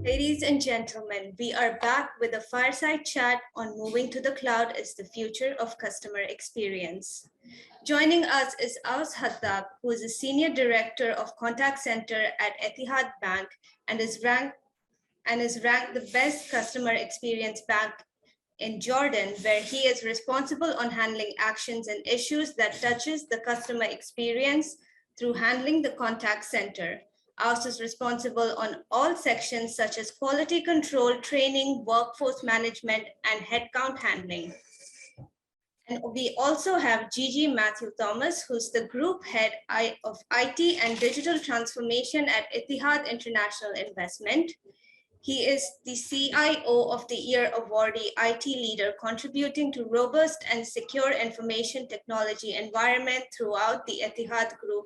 Ladies and gentlemen, we are back with a fireside chat on moving to the cloud is the future of customer experience. Joining us is Hattab, who is a Senior Director of Contact Center at Etihad Bank and is ranked the best customer experience bank in Jordan, where he is responsible on handling actions and issues that touches the customer experience through handling the contact center. Aus is responsible on all sections such as quality control, training, workforce management, and headcount handling. And we also have Gigi Mathew Thomas, who's the group head of IT and digital transformation at Etihad International Investment. He is the CIO of the Year awardee IT leader, contributing to robust and secure information technology environment throughout the Etihad Group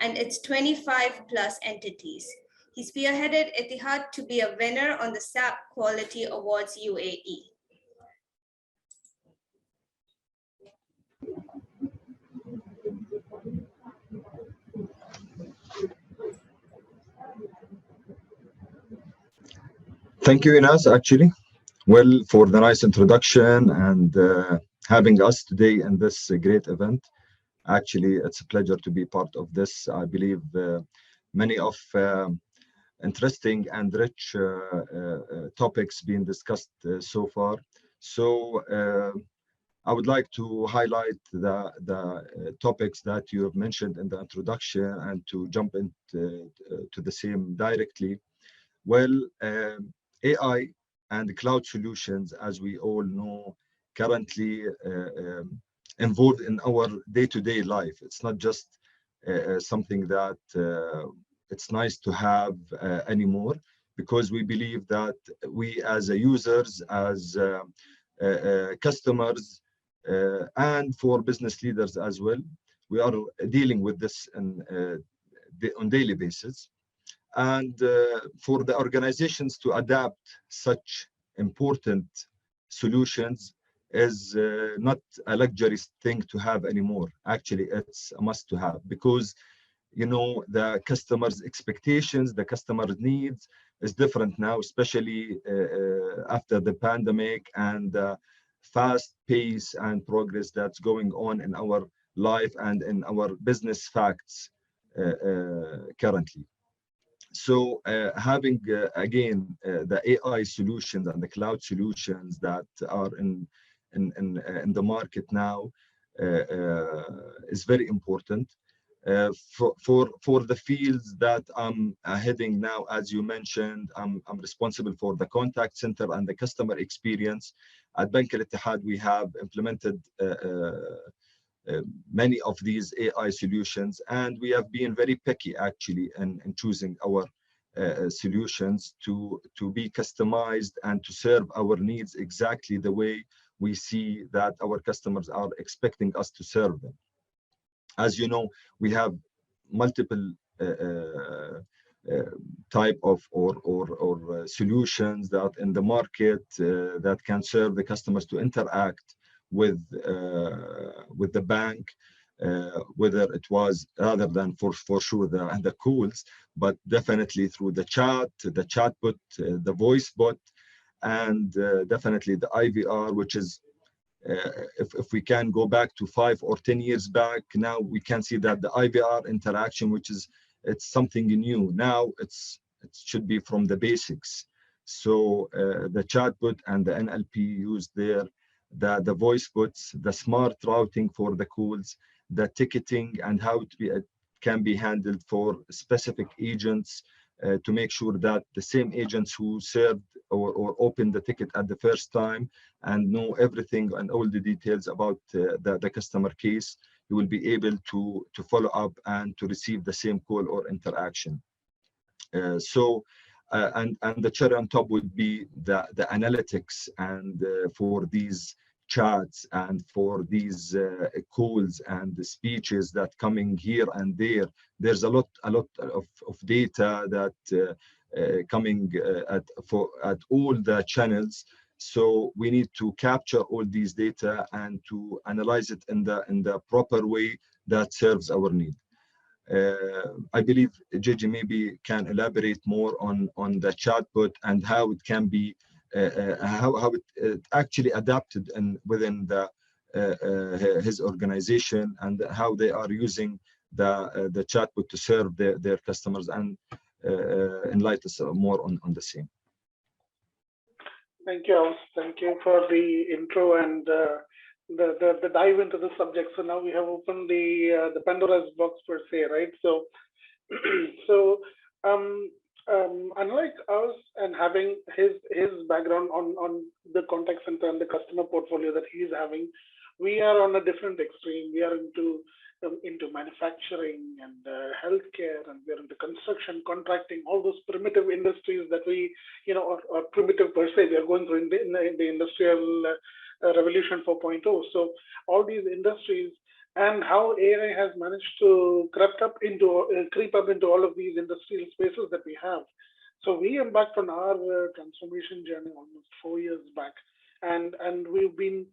and its 25 plus entities. He spearheaded Etihad to be a winner on the SAP Quality Awards UAE. Thank you, Inas, actually, well, for the nice introduction and having us today in this great event. Actually, it's a pleasure to be part of this. I believe many of interesting and rich topics being discussed so far. So I would like to highlight the topics that you have mentioned in the introduction and to jump into to the same directly. Well, AI and cloud solutions, as we all know, currently involved in our day-to-day life. It's not just something that it's nice to have anymore, because we believe that we as users, as customers, and for business leaders as well, we are dealing with this on daily basis. And for the organizations to adapt such important solutions is not a luxury thing to have anymore. Actually, it's a must to have, because you know the customers' expectations, the customer needs is different now, especially after the pandemic and fast pace and progress that's going on in our life and in our business facts currently. So having again the AI solutions and the cloud solutions that are in the market now is very important for the fields that I'm heading now. As you mentioned, I'm responsible for the contact center and the customer experience. At Bank Ittihad, we have implemented many of these AI solutions, and we have been very picky actually in choosing our solutions to be customized and to serve our needs exactly the way we see that our customers are expecting us to serve them. As you know, we have multiple type of or solutions that in the market that can serve the customers to interact with the bank, whether it was rather than for sure the calls, but definitely through the chatbot, the voice bot, and definitely the IVR, which is if we can go back to 5 or 10 years back, now we can see that the IVR interaction, which is it's something new. Now it should be from the basics. So the chatbot and the NLP used there, the voice bots, the smart routing for the calls, the ticketing and how it can be handled for specific agents to make sure that the same agents who served or opened the ticket at the first time and know everything and all the details about the customer case, you will be able to follow up and to receive the same call or interaction. So And the cherry on top would be the analytics and for these chats and for these calls and the speeches that coming here and there. There's a lot of data that coming at all the channels. So we need to capture all these data and to analyze it in the proper way that serves our need. I believe Gigi maybe can elaborate more on the chatbot and how it can be how it actually adapted within his organization, and how they are using the chatbot to serve their customers, and enlighten us more on the same. Thank you, Aus. Thank you for the intro and the dive into the subject. So now we have opened the Pandora's box per se, right? So, unlike us and having his background on the contact center and the customer portfolio that he is having, we are on a different extreme. We are into manufacturing and healthcare, and we're into construction, contracting, all those primitive industries that we, or primitive per se, we are going through in the industrial revolution 4.0. So all these industries, and how AI has managed to creep up into all of these industrial spaces that we have. So we embarked on our transformation journey almost 4 years back, and we've been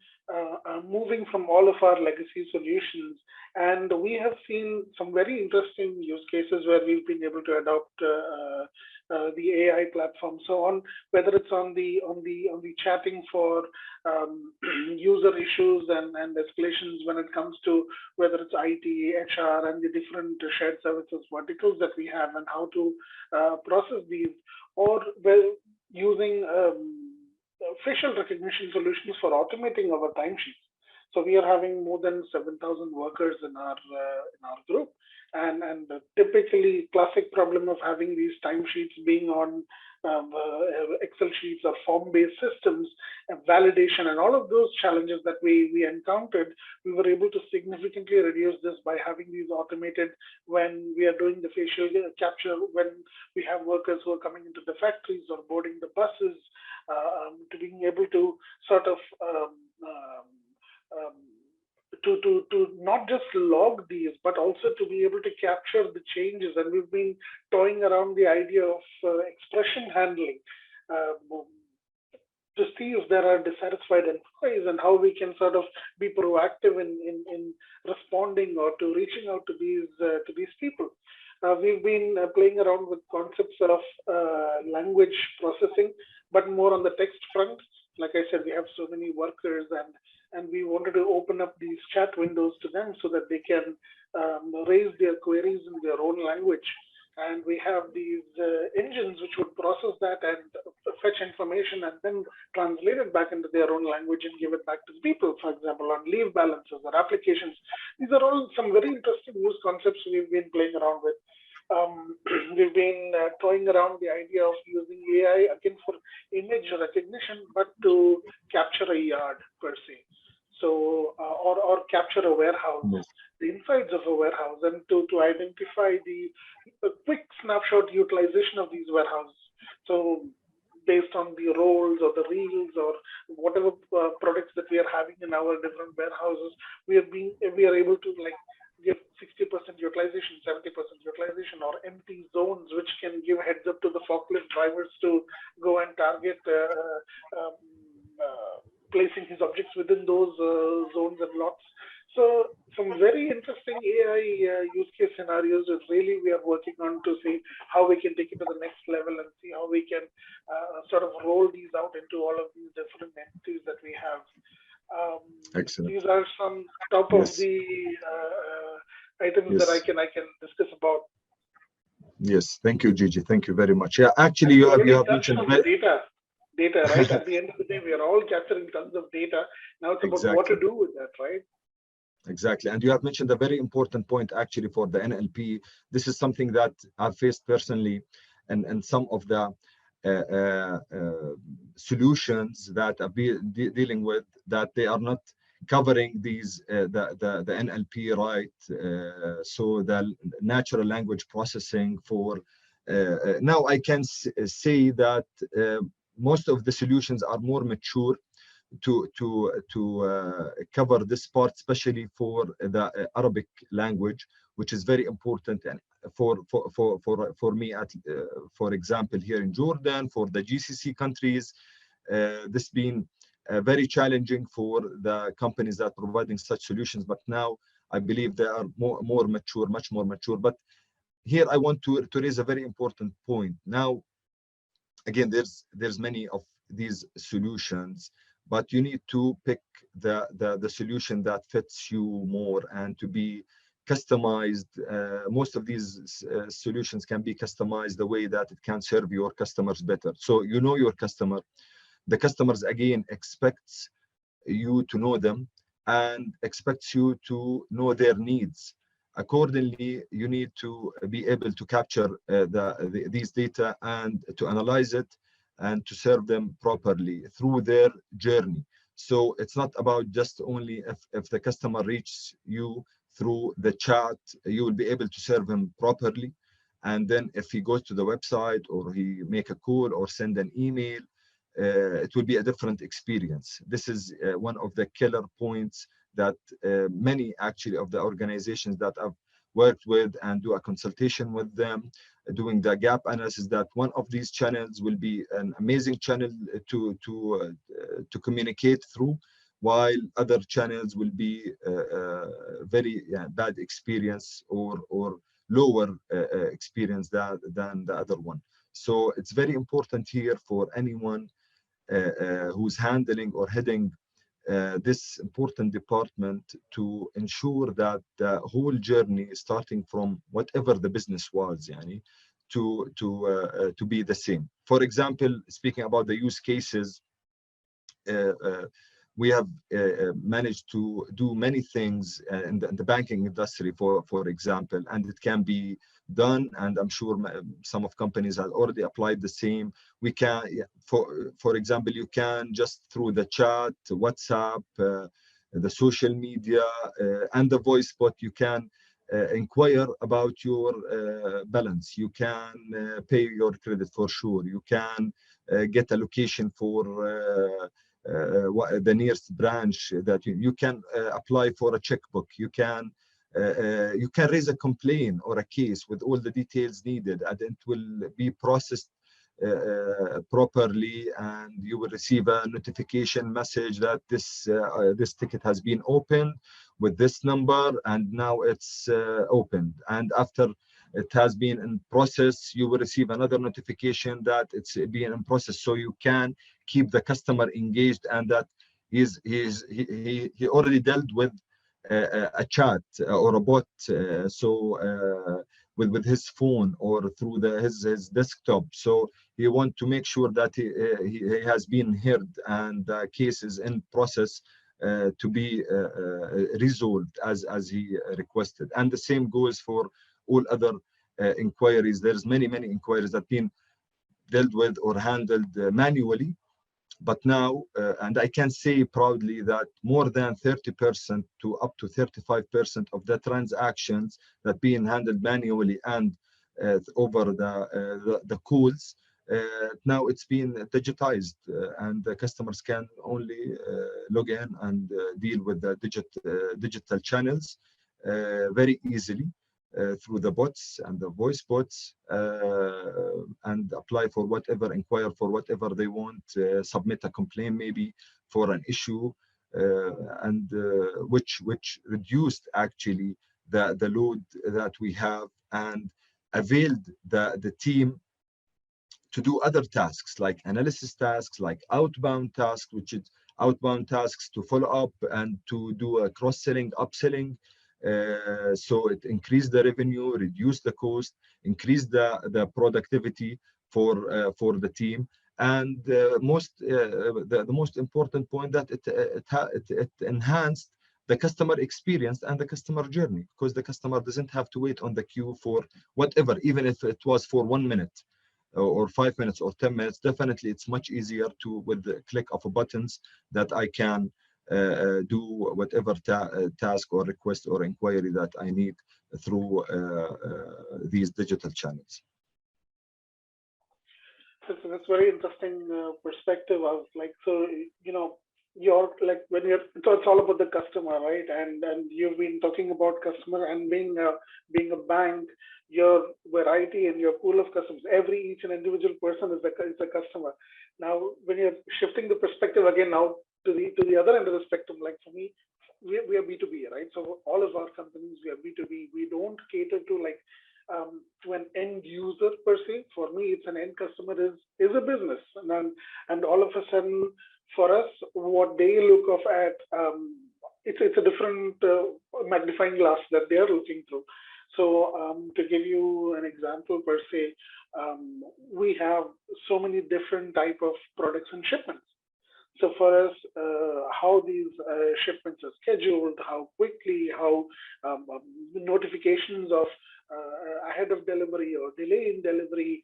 moving from all of our legacy solutions, and we have seen some very interesting use cases where we've been able to adopt the AI platform. So on whether it's on the chatting for user issues and escalations when it comes to whether it's IT, HR, and the different shared services verticals that we have, and how to process these, or using facial recognition solutions for automating our timesheets. So we are having more than 7,000 workers in our group, and the typically classic problem of having these timesheets being on Excel sheets or form-based systems, and validation, and all of those challenges that we encountered, we were able to significantly reduce this by having these automated when we are doing the facial capture, when we have workers who are coming into the factories or boarding the buses, to being able to sort of to not just log these, but also to be able to capture the changes. And we've been toying around the idea of expression handling to see if there are dissatisfied employees, and how we can sort of be proactive in responding or to reaching out to these people. We've been playing around with concepts of language processing, but more on the text front. Like I said, we have so many workers, and we wanted to open up these chat windows to them so that they can raise their queries in their own language. And we have these engines which would process that and fetch information and then translate it back into their own language and give it back to the people, for example, on leave balances or applications. These are all some very interesting use concepts we've been playing around with. We've been toying around the idea of using AI again for image recognition, but to capture a yard per se. So, or capture a warehouse, yes, the insides of a warehouse, and to identify the quick snapshot utilization of these warehouses. So based on the roles or the reels or whatever products that we are having in our different warehouses, we are able to like give 60% utilization, 70% utilization, or empty zones, which can give heads up to the forklift drivers to go and target placing his objects within those zones and lots. So some very interesting AI use case scenarios is really we are working on to see how we can take it to the next level and see how we can sort of roll these out into all of these different entities that we have. Excellent. These are some top of the items that I can discuss about. Yes, thank you, Gigi. Thank you very much. Yeah, actually, you have mentioned data, right? At the end of the day, we are all capturing tons of data. Now it's about what to do with that, right? Exactly. And you have mentioned a very important point actually for the NLP. This is something that I've faced personally, and some of the solutions that I've been dealing with, that they are not covering these the NLP right. So the natural language processing for now I can say that most of the solutions are more mature to cover this part, especially for the Arabic language, which is very important. And for me, for example, here in Jordan, for the GCC countries, this been very challenging for the companies that are providing such solutions. But now I believe they are more mature, much more mature. But here I want to raise a very important point. Now, again, there's many of these solutions, but you need to pick the solution that fits you more and to be customized. Most of these solutions can be customized the way that it can serve your customers better. So you know your customer. The customers, again, expects you to know them and expects you to know their needs. Accordingly, you need to be able to capture these data and to analyze it and to serve them properly through their journey. So it's not about just only if the customer reaches you through the chat, you will be able to serve him properly. And then if he goes to the website or he make a call or send an email, it will be a different experience. This is one of the killer points that many actually of the organizations that I've worked with and do a consultation with them, doing the gap analysis, that one of these channels will be an amazing channel to communicate through, while other channels will be very bad experience or lower experience than the other one. So it's very important here for anyone who's handling or heading this important department to ensure that the whole journey, starting from whatever the business was, to be the same. For example, speaking about the use cases, we have managed to do many things in the banking industry, for example, and it can be done, and I'm sure some of companies have already applied the same. We can, for example, you can just through the chat, WhatsApp, the social media, and the voice bot, you can inquire about your balance. You can pay your credit for sure. You can get a location for the nearest branch that you can apply for a checkbook. You can raise a complaint or a case with all the details needed, and it will be processed properly, and you will receive a notification message that this ticket has been opened with this number, and now it's opened. And after it has been in process, you will receive another notification that it's being in process, so you can keep the customer engaged, and that he already dealt with a chat or a bot, with his phone or through his desktop. So he wants to make sure that he has been heard and the case is in process to be resolved as he requested. And the same goes for all other inquiries. There's many inquiries that have been dealt with or handled manually. But now, and I can say proudly that more than 30% to up to 35% of the transactions that being handled manually and over the calls, now it's been digitized, and the customers can only log in and deal with the digital channels very easily. Through the bots and the voice bots, and apply for whatever, inquire for whatever they want, submit a complaint maybe for an issue, and which reduced actually the load that we have, and availed the team to do other tasks like analysis tasks, like outbound tasks, which is outbound tasks to follow up and to do a cross-selling, upselling. So it increased the revenue, reduced the cost, increased the productivity for the team, and the most important point, that it enhanced the customer experience and the customer journey, because the customer doesn't have to wait on the queue for whatever, even if it was for 1 minute or 5 minutes or 10 minutes. Definitely it's much easier to, with the click of a buttons, that I can do whatever task or request or inquiry that I need through these digital channels. So that's very interesting perspective. I was like, so you're like when it's all about the customer, right? And you've been talking about customer and being a bank, your variety and your pool of customers, each and individual person is a customer. Now, when you're shifting the perspective again now to the other end of the spectrum, like for me, we are B2B, right? So all of our companies, we are B2B. We don't cater to to an end user per se. For me, it's an end customer is a business, and all of a sudden, for us, what they look of at, it's a different magnifying glass that they are looking through. So to give you an example per se, we have so many different type of products and shipments. So for us, how these shipments are scheduled, how quickly, how notifications of ahead of delivery or delay in delivery,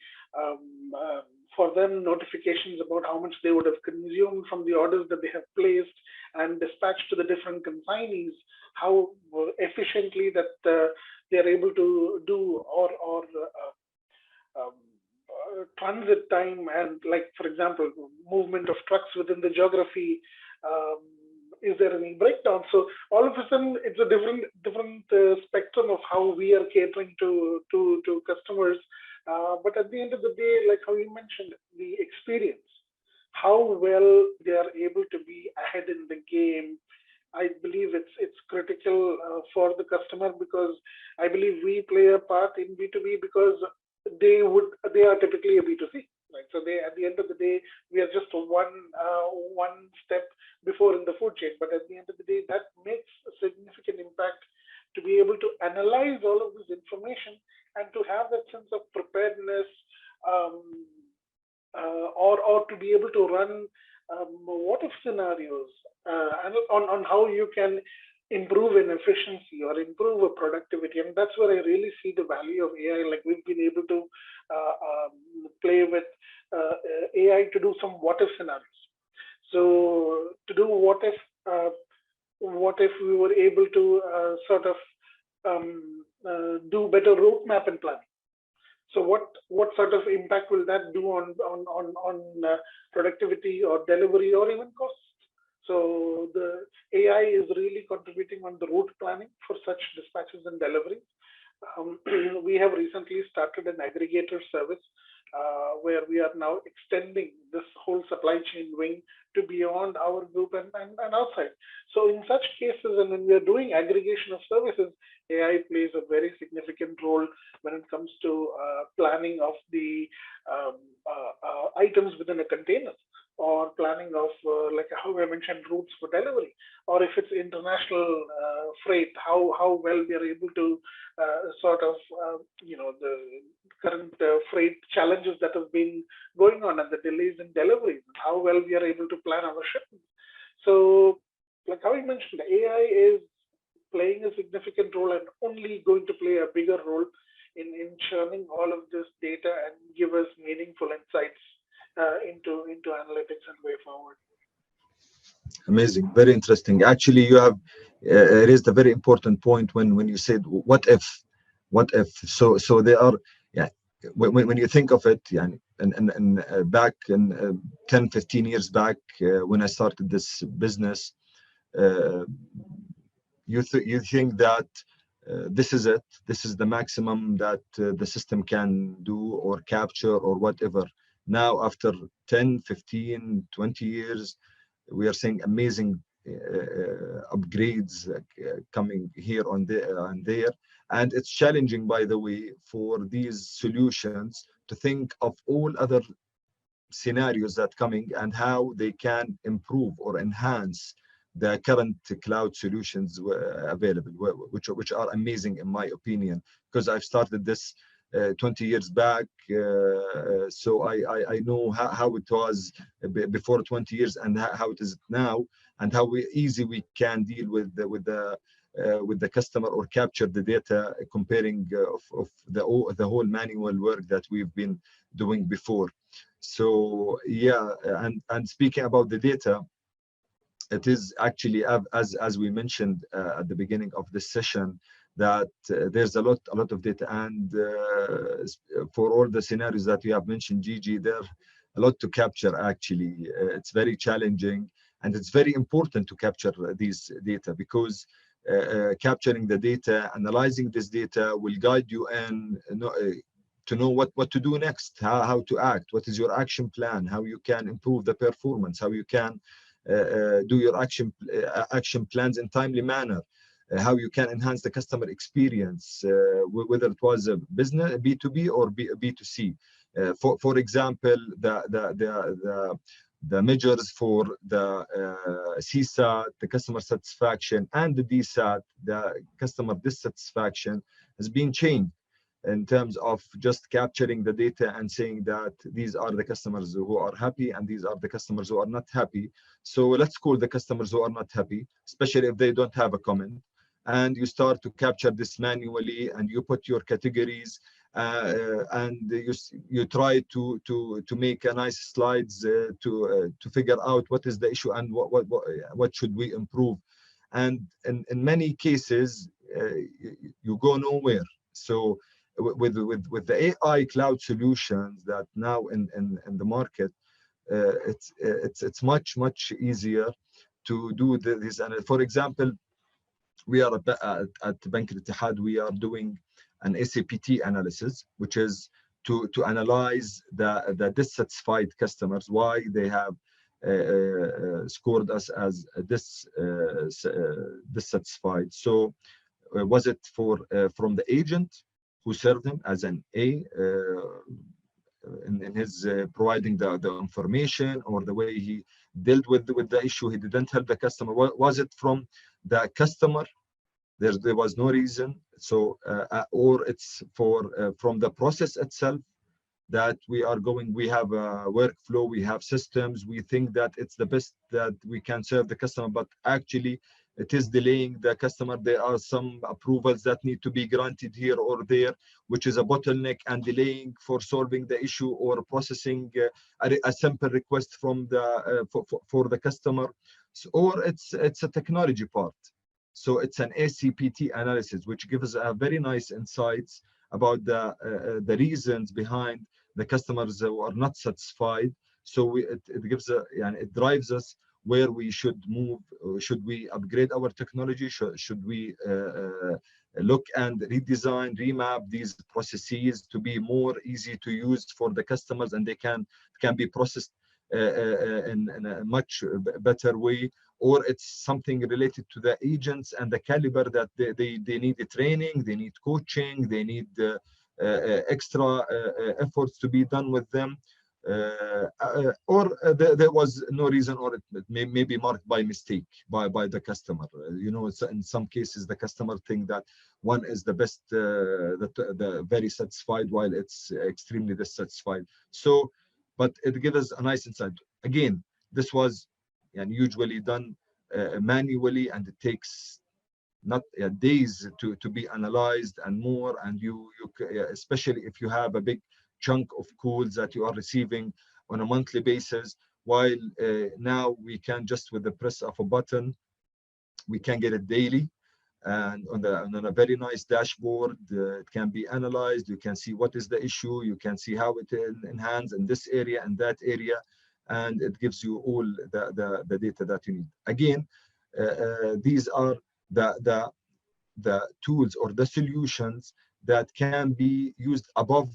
for them notifications about how much they would have consumed from the orders that they have placed and dispatched to the different consignees, how efficiently that they are able to do or transit time and, like, for example, movement of trucks within the geography. Is there any breakdown? So all of a sudden, it's a different spectrum of how we are catering to customers. But at the end of the day, like how you mentioned, the experience, how well they are able to be ahead in the game. I believe it's critical for the customer, because I believe we play a part in B2B because they are typically a B2C, right? So they, at the end of the day, we are just one step before in the food chain. But at the end of the day, that makes a significant impact to be able to analyze all of this information and to have that sense of preparedness, or to be able to run what if scenarios and on how you can improve in efficiency or improve a productivity. And that's where I really see the value of AI. Like, we've been able to play with AI to do some what if scenarios. So to do what if we were able to sort of do better roadmap and planning. So what sort of impact will that do on productivity or delivery or even costs? So the AI is really contributing on the route planning for such dispatches and deliveries. We have recently started an aggregator service where we are now extending this whole supply chain wing to beyond our group and outside. So in such cases, and when we are doing aggregation of services, AI plays a very significant role when it comes to planning of the items within a container, or planning of, like how I mentioned, routes for delivery, or if it's international freight, how well we are able to sort of, the current freight challenges that have been going on and the delays in deliveries, how well we are able to plan our shipments. So, like how I mentioned, AI is playing a significant role and only going to play a bigger role in churning all of this data and give us meaningful insights into analytics and way forward. Amazing, very interesting. Actually, you have raised a very important point when you said what if. So they are, yeah. When you think of it, yeah, and back in 10-15 years back, when I started this business, you think that this is it. This is the maximum that the system can do or capture or whatever. Now, after 10, 15, 20 years, we are seeing amazing upgrades coming here and there. And it's challenging, by the way, for these solutions to think of all other scenarios that coming and how they can improve or enhance the current cloud solutions available, which are amazing in my opinion, because I've started this 20 years back, so I know how it was before 20 years and how it is now, and how easy we can deal with the customer or capture the data, comparing of the whole manual work that we've been doing before. So yeah, and speaking about the data, it is actually, as we mentioned at the beginning of this session, that there's a lot of data, and for all the scenarios that you have mentioned, Gigi, lot to capture actually. It's very challenging, and it's very important to capture these data, because capturing the data, analyzing this data will guide you in to know what to do next, how to act, what is your action plan, how you can improve the performance, how you can do your action plans in timely manner, how you can enhance the customer experience, whether it was a business B2B or B2C. For example, the measures for the CSAT, the customer satisfaction, and the DSAT, the customer dissatisfaction, has been changed in terms of just capturing the data and saying that these are the customers who are happy and these are the customers who are not happy. So let's call the customers who are not happy, especially if they don't have a comment. And you start to capture this manually, and you put your categories, and you try to make a nice slides to figure out what is the issue and what should we improve. And in many cases, you go nowhere. So with the AI cloud solutions that now in the market, it's much easier to do this. And for example, we are at Bank Ittihad, we are doing an SAPT analysis, which is to analyze the dissatisfied customers, why they have scored us as dissatisfied. So was it from the agent who served him as an A in his providing the information, or the way he dealt with the issue, he didn't help the customer? Was it from the customer? There was no reason. So or it's from the process itself, that we have a workflow, we have systems, we think that it's the best that we can serve the customer, but actually it is delaying the customer. There are some approvals that need to be granted here or there, which is a bottleneck and delaying for solving the issue or processing a simple request from the for the customer. So, or it's a technology part. So it's an SCPT analysis, which gives a very nice insights about the reasons behind the customers who are not satisfied. So it gives it drives us where we should move. Should we upgrade our technology? Should we look and redesign, remap these processes to be more easy to use for the customers, and they can be processed in a much better way? Or it's something related to the agents and the caliber that they need the training, they need coaching, they need extra efforts to be done with them, or there was no reason, or it may be marked by mistake by the customer. You know, in some cases the customer think that one is the best, the very satisfied, while it's extremely dissatisfied. So, but it gives us a nice insight. Again, this was usually done manually, and it takes not days to be analyzed and more. And you especially if you have a big chunk of calls that you are receiving on a monthly basis, while now we can just with the press of a button, we can get it daily, and on a very nice dashboard. It can be analyzed. You can see what is the issue, you can see how it enhances in this area and that area, and it gives you all the data that you need. Again, these are the tools or the solutions that can be used above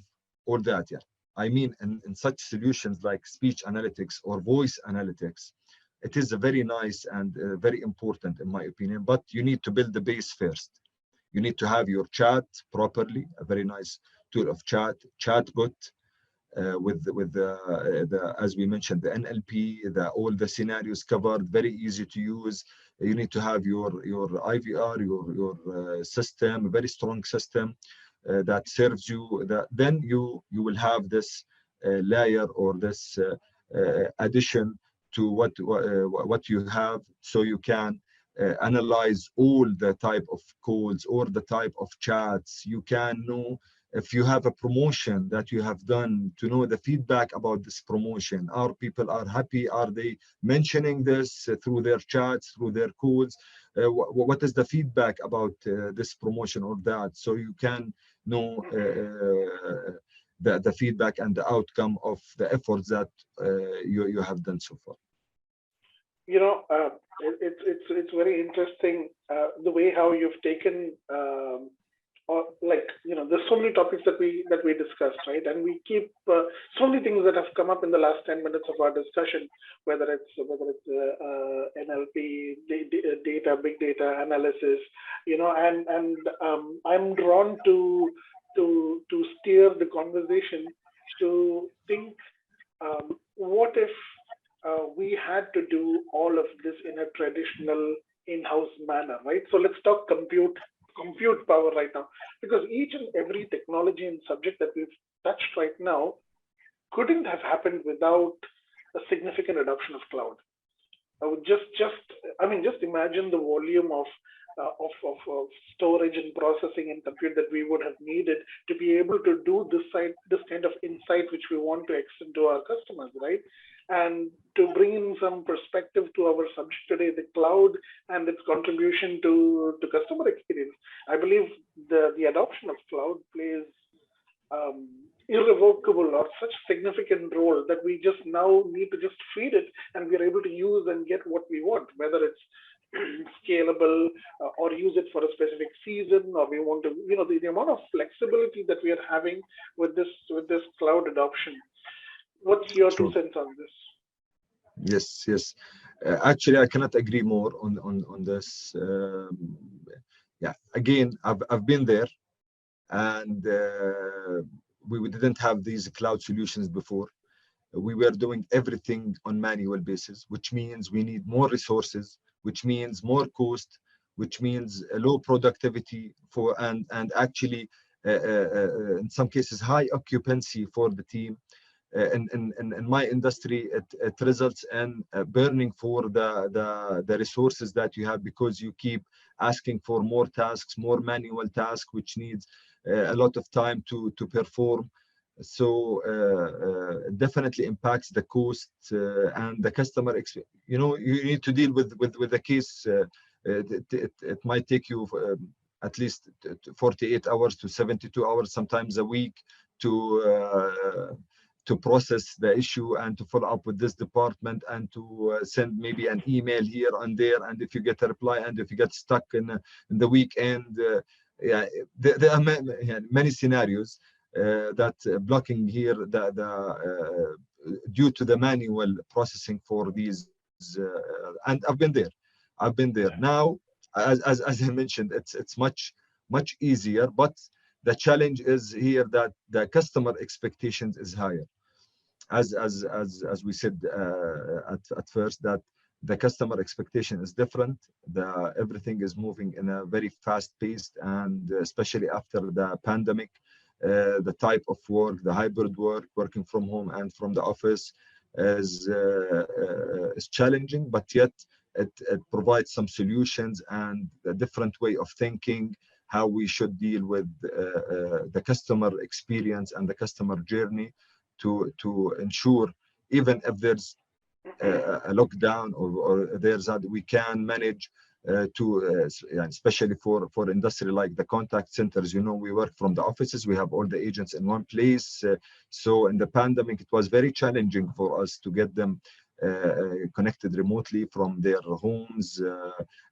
all that. I mean, in such solutions like speech analytics or voice analytics, it is a very nice and very important in my opinion, but you need to build the base first. You need to have your chat properly, a very nice tool of chatbot, with the as we mentioned, the NLP, all the scenarios covered, very easy to use. You need to have your IVR, your system, a very strong system that serves you. Then you will have this layer or this addition to what you have, so you can analyze all the type of calls or the type of chats. You can know if you have a promotion that you have done, to know the feedback about this promotion. Are people happy? Are they mentioning this through their chats, through their calls? What is the feedback about this promotion or that? So you can know the feedback and the outcome of the efforts that you have done so far. You know, it's very interesting the way how you've taken or like, you know, there's so many topics that we discussed, right? And we keep so many things that have come up in the last 10 minutes of our discussion, whether it's NLP, data, big data analysis, you know, and I'm drawn to steer the conversation to think, what if we had to do all of this in a traditional in-house manner, right? So let's talk compute power right now, because each and every technology and subject that we've touched right now couldn't have happened without a significant adoption of cloud. I would just imagine the volume of storage and processing and compute that we would have needed to be able to do this kind of insight which we want to extend to our customers, right? And to bring in some perspective to our subject today, the cloud and its contribution to customer experience. I believe the adoption of cloud plays irrevocable or such significant role that we just now need to just feed it, and we're able to use and get what we want, whether it's scalable or use it for a specific season, or we want to, you know, the amount of flexibility that we are having with this cloud adoption. What's your Sure. 2 cents on this? Yes. Actually, I cannot agree more on this. Yeah, again, I've been there, and we didn't have these cloud solutions before. We were doing everything on manual basis, which means we need more resources, which means more cost, which means a low productivity for and actually in some cases high occupancy for the team. In my industry, it results in burning for the resources that you have, because you keep asking for more tasks, more manual tasks, which needs a lot of time to perform. So it definitely impacts the cost and the customer experience. You know, you need to deal with the case. It might take you at least 48 hours to 72 hours, sometimes a week, to process the issue and to follow up with this department and to send maybe an email here and there. And if you get a reply, and if you get stuck in the weekend, there are many scenarios that blocking here due to the manual processing for these. And I've been there. Now, as I mentioned, it's much easier, but the challenge is here that the customer expectations is higher. As we said at first, that the customer expectation is different. Everything is moving in a very fast paced, and especially after the pandemic, the type of work, the hybrid work, working from home and from the office is challenging, but yet it provides some solutions and a different way of thinking, how we should deal with the customer experience and the customer journey to ensure, even if there's a lockdown or there's that, we can manage especially for industry like the contact centers. You know, we work from the offices, we have all the agents in one place. So in the pandemic, it was very challenging for us to get them connected remotely from their homes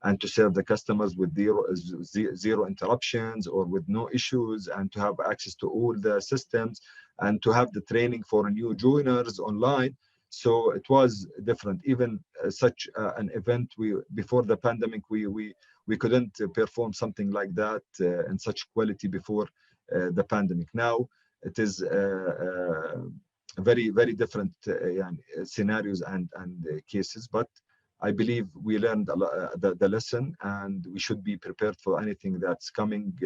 and to serve the customers with zero interruptions or with no issues, and to have access to all the systems and to have the training for new joiners online. So it was different. Even such an event, before the pandemic, we couldn't perform something like that in such quality before the pandemic. Now it is very different scenarios and cases, but I believe we learned the lesson, and we should be prepared for anything that's coming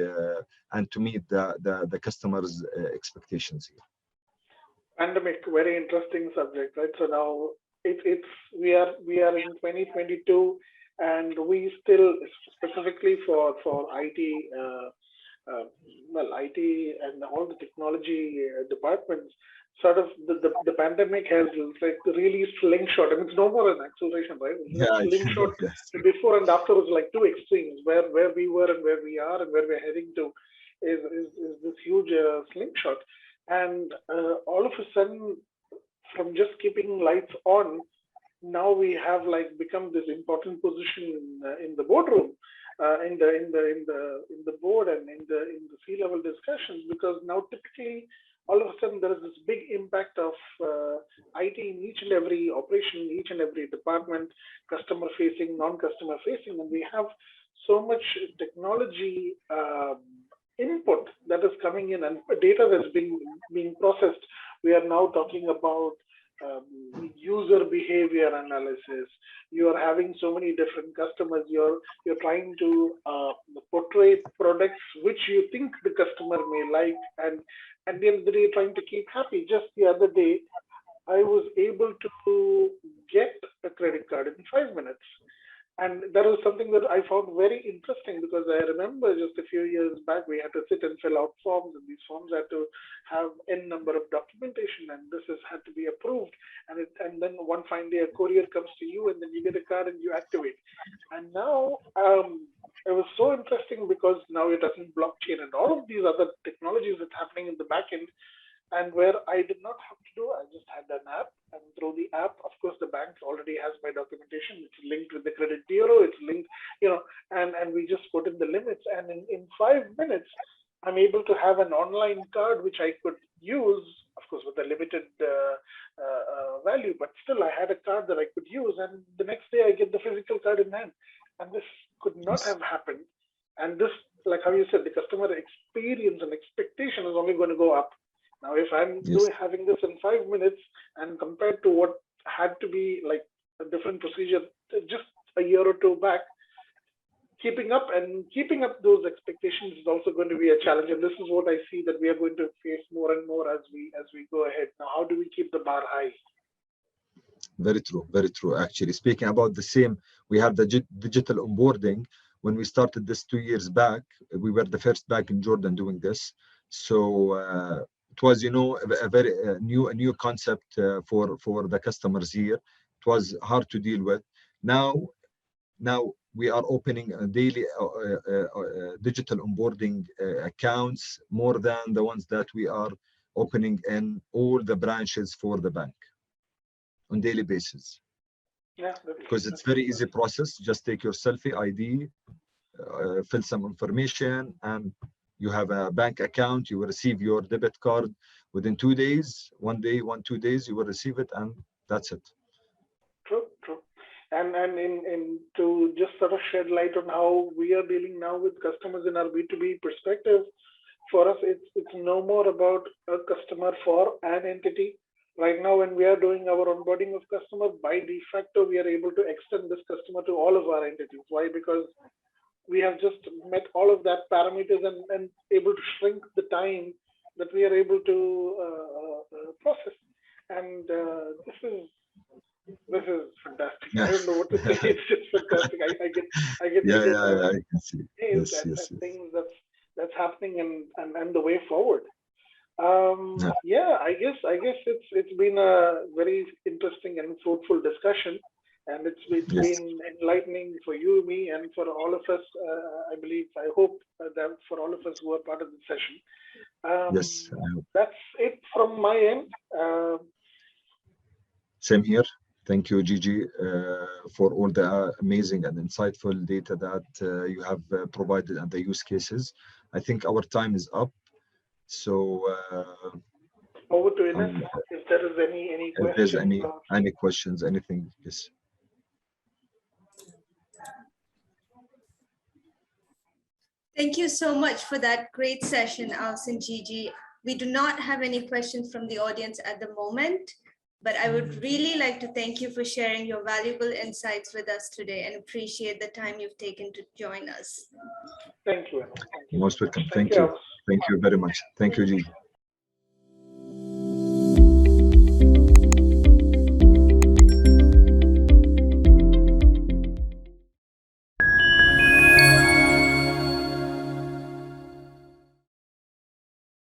and to meet the customers' expectations here. Pandemic, very interesting subject, right? So now we are in 2022, and we still, specifically for IT, IT and all the technology departments, sort of the pandemic has like really slingshot. I mean, it's no more an acceleration, right? Slingshot. Yes. Before and after was like two extremes, where we were and where we are and where we're heading to is this huge slingshot. And all of a sudden, from just keeping lights on, now we have like become this important position in the boardroom, in the board and in the C-level discussions, because now typically all of a sudden there is this big impact of IT in each and every operation, each and every department, customer facing, non-customer facing, and we have so much technology input that is coming in and data that's being processed. We are now talking about user behavior analysis. You are having so many different customers. You're trying to portray products which you think the customer may like, and at the end of the day, you're trying to keep happy. Just the other day, I was able to get a credit card in 5 minutes. And that was something that I found very interesting, because I remember just a few years back, we had to sit and fill out forms, and these forms had to have n number of documentation, and this had to be approved. And then one fine day, a courier comes to you, and then you get a card and you activate. And now it was so interesting, because now it doesn't blockchain and all of these other technologies that's happening in the back end. And where I did not have to do, I just had an app, and through the app, of course, the bank already has my documentation. It's linked with the credit bureau. It's linked, and we just put in the limits. And in 5 minutes, I'm able to have an online card which I could use, of course, with a limited value, but still I had a card that I could use. And the next day, I get the physical card in hand. And this could not have happened. And this, like how you said, the customer experience and expectation is only going to go up. Now, if I'm having this in 5 minutes, and compared to what had to be like a different procedure just a year or two back, keeping up those expectations is also going to be a challenge. And this is what I see that we are going to face more and more as we go ahead. Now, how do we keep the bar high? Very true, very true. Actually, speaking about the same, we have the digital onboarding. When we started this 2 years back, we were the first bank in Jordan doing this. So it was, a very new concept for the customers here. It was hard to deal with. Now we are opening a daily digital onboarding accounts, more than the ones that we are opening in all the branches for the bank on daily basis. Yeah, because it's very easy process. Just take your selfie ID, fill some information, and you have a bank account. You will receive your debit card within 2 days. 1 day, 2 days, you will receive it, and that's it. True. And to just sort of shed light on how we are dealing now with customers in our B2B perspective, for us, it's no more about a customer for an entity. Right now, when we are doing our onboarding of customers, by de facto, we are able to extend this customer to all of our entities. Why? Because we have just met all of that parameters and able to shrink the time that we are able to process. And this is fantastic. Yeah. I don't know what to say. It's just fantastic. I get I can see. Yes. Things that's happening and the way forward. I guess it's been a very interesting and fruitful discussion. And it's been enlightening for you, me, and for all of us. I hope that for all of us who are part of the session. Yes, I hope. That's it from my end. Same here. Thank you, Gigi, for all the amazing and insightful data that you have provided and the use cases. I think our time is up. So over to Ines, if there is any questions. If there's any questions, anything, yes. Thank you so much for that great session, Aus and Gigi. We do not have any questions from the audience at the moment, but I would really like to thank you for sharing your valuable insights with us today and appreciate the time you've taken to join us. Thank you. Most welcome. Thank you. Thank you very much. Thank you, Gigi.